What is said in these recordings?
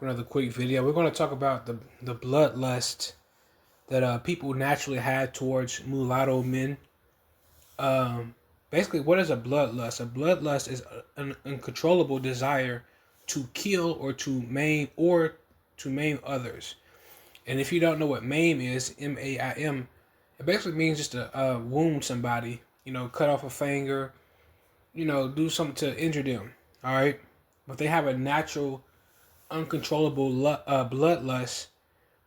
Another quick video. We're going to talk about the bloodlust that people naturally had towards mulatto men. Um, Basically, what is a bloodlust? A bloodlust is an uncontrollable desire to kill or to maim others. And if you don't know what maim is, M-A-I-M, it basically means just to wound somebody. Cut off a finger. Do something to injure them. All right, but they have a natural uncontrollable bloodlust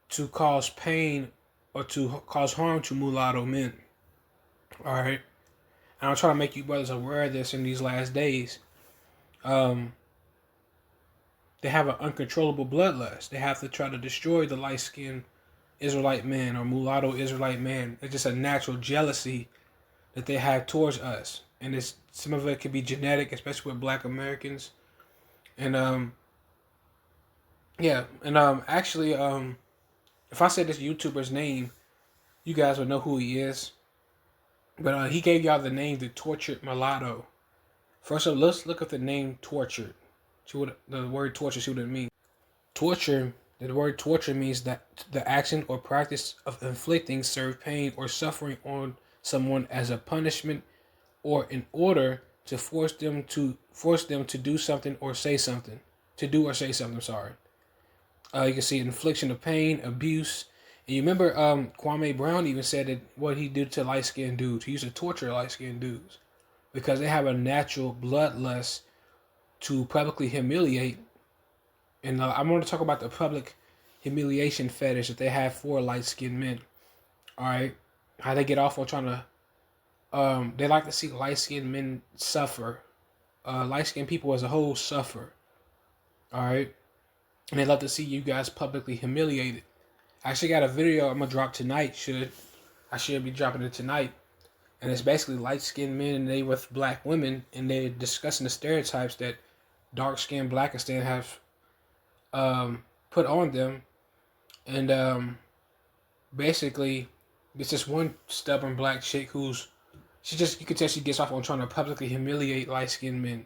to cause pain or to cause harm to mulatto men. All right, and I'm trying to make you brothers aware of this in these last days. Um, they have an uncontrollable bloodlust. They have to try to destroy the light skinned Israelite man or mulatto Israelite man. It's just a natural jealousy that they have towards us, and it's some of it can be genetic, especially with Black Americans. And yeah, and actually if I said this YouTuber's name, you guys would know who he is. But he gave y'all the name the tortured mulatto. First of all, let's look at the name tortured. See what the word torture, see what it means. Torture, the word torture means that the action or practice of inflicting severe pain or suffering on someone as a punishment or in order to force them to do something or say something. To do or say something, sorry. You can see infliction of pain, abuse. And you remember Kwame Brown even said that what he did to light-skinned dudes. He used to torture light-skinned dudes because they have a natural bloodlust to publicly humiliate. And I'm going to talk about the public humiliation fetish that they have for light-skinned men. All right, how they get off on trying to. They like to see light-skinned men suffer. Light-skinned people as a whole suffer. All right, and they love to see you guys publicly humiliated. I actually got a video I'm gonna drop tonight. I should be dropping it tonight, and it's basically light skinned men and they with black women, and they're discussing the stereotypes that dark skinned Blackistan have put on them, and basically it's just one stubborn black chick who's you can tell she gets off on trying to publicly humiliate light skinned men,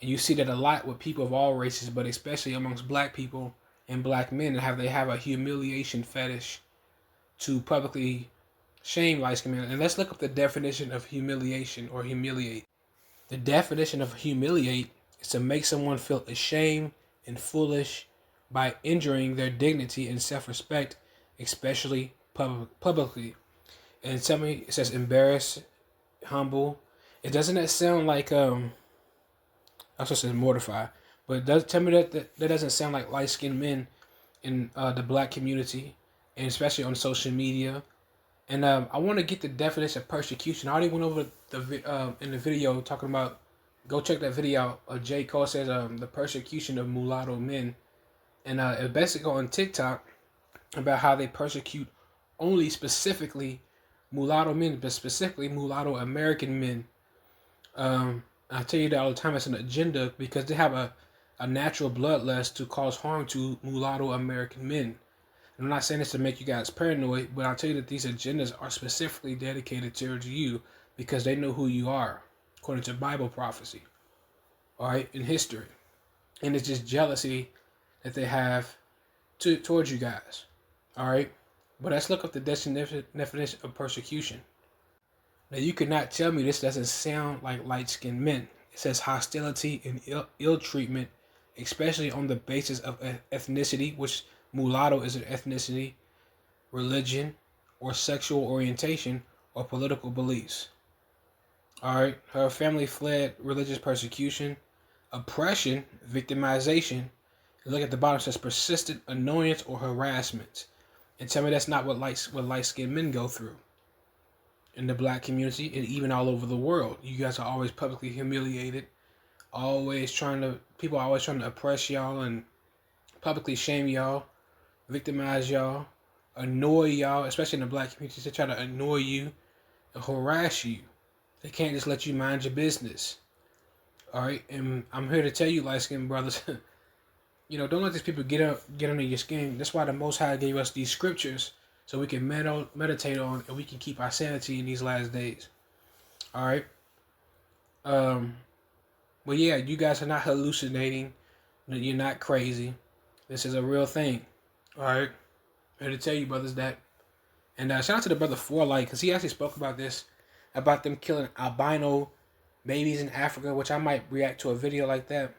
and you see that a lot with people of all races, but especially amongst black people and black men, and they have a humiliation fetish to publicly shame light skinned men. And let's look up the definition of humiliation or humiliate. The definition of humiliate is to make someone feel ashamed and foolish by injuring their dignity and self-respect, especially publicly. And tell me, it says embarrass, humble. It doesn't that sound like I was supposed to say mortify, but tell me that doesn't sound like light skinned men in the black community, and especially on social media. And I want to get the definition of persecution. I already went over in the video talking about. Go check that video out. J. Cole says the persecution of mulatto men, and it's basically on TikTok about how they persecute only specifically mulatto men, but specifically mulatto American men. I tell you that all the time. It's an agenda because they have a natural bloodlust to cause harm to mulatto American men. I'm not saying this to make you guys paranoid, but I'll tell you that these agendas are specifically dedicated towards you because they know who you are, according to Bible prophecy, all right, in history. And it's just jealousy that they have towards you guys, all right? But let's look up the definition of persecution. Now, you could not tell me this doesn't sound like light-skinned men. It says hostility and ill treatment, especially on the basis of ethnicity, which mulatto is an ethnicity, religion, or sexual orientation, or political beliefs. All right, her family fled religious persecution, oppression, victimization. Look at the bottom, it says persistent annoyance or harassment. And tell me that's not what light-skinned men go through in the black community and even all over the world. You guys are always publicly humiliated, people are always trying to oppress y'all and publicly shame y'all, victimize y'all, annoy y'all, especially in the black community. They try to annoy you and harass you. They can't just let you mind your business. All right, and I'm here to tell you, light-skinned brothers, don't let these people get under your skin. That's why the Most High gave us these scriptures so we can meditate on and we can keep our sanity in these last days. All right. But yeah, you guys are not hallucinating. You're not crazy. This is a real thing. All right. I'm here to tell you, brothers, that. And shout out to the brother For Light, because he actually spoke about this, about them killing albino babies in Africa, which I might react to a video like that.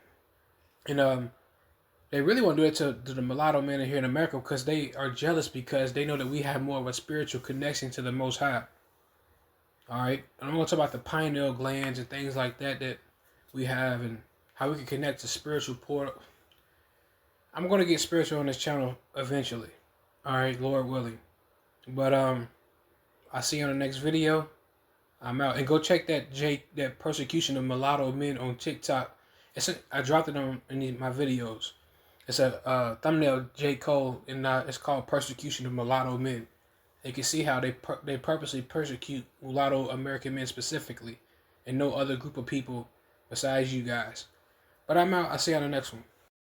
And they really want to do it to the mulatto men here in America because they are jealous because they know that we have more of a spiritual connection to the Most High. All right, and I'm going to talk about the pineal glands and things like that that we have and how we can connect to spiritual portal. I'm going to get spiritual on this channel eventually. All right, Lord willing. But I'll see you on the next video. I'm out. And go check that persecution of mulatto men on TikTok. I dropped it in my videos. It's a thumbnail J. Cole, and it's called Persecution of Mulatto Men. You can see how they purposely persecute mulatto American men specifically, and no other group of people besides you guys. But I'm out. I'll see you on the next one.